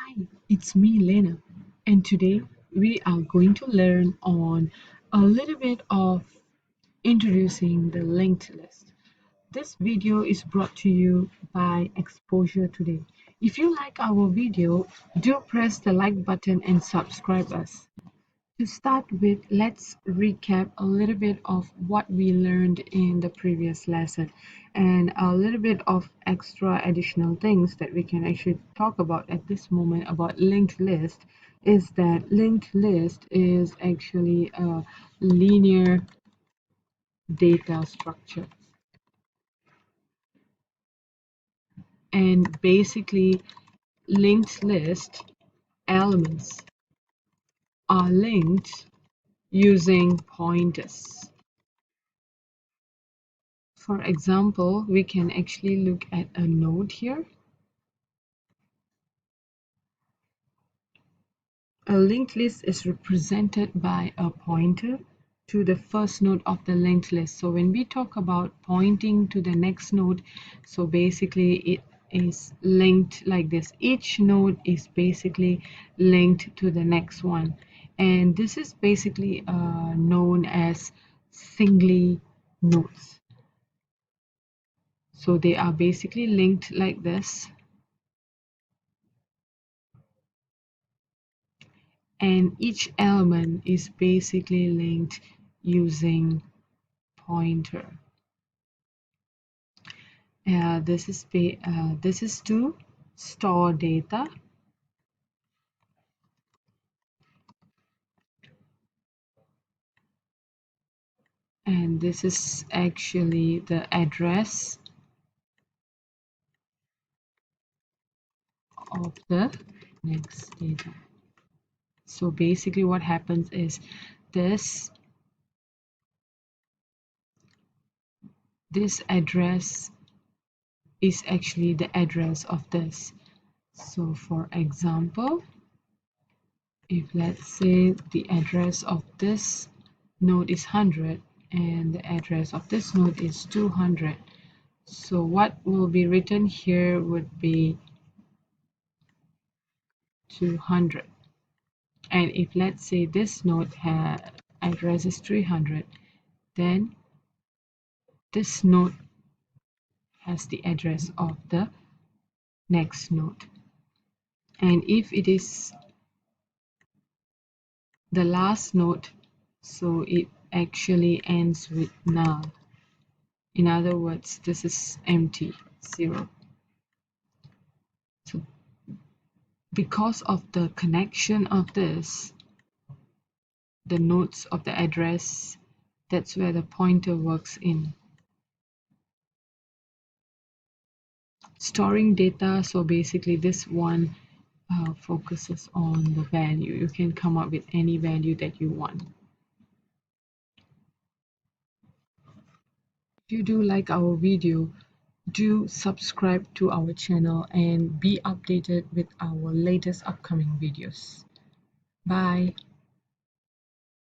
Hi, it's me, Lena, and today we are going to learn on a little bit of introducing the linked list. This video is brought to you by Exposure Today. If you like our video, do press the like button and subscribe us. To start with, let's recap a little bit of what we learned in the previous lesson and a little bit of extra additional things that we can actually talk about at this moment about linked list is that linked list is actually a linear data structure. And basically, linked list elements are linked using pointers. For example, we can actually look at a node here. A linked list is represented by a pointer to the first node of the linked list. So when we talk about pointing to the next node, so basically it is linked like this. Each node is basically linked to the next one. And this is basically known as singly nodes. So they are basically linked like this. And each element is basically linked using pointer. This is to store data, and this is actually the address of the next data. So basically what happens is this address is actually the address of this. So for example, if let's say the address of this node is 100 and the address of this node is 200, so what will be written here would be 200. And if let's say this node address is 300, then this node has the address of the next node. And if it is the last node, so it actually ends with null. In other words, this is empty, 0. So because of the connection of this, the nodes of the address, that's where the pointer works in. Storing data, so basically this one focuses on the value. You can come up with any value that you want. If you do like our video, do subscribe to our channel and be updated with our latest upcoming videos. Bye.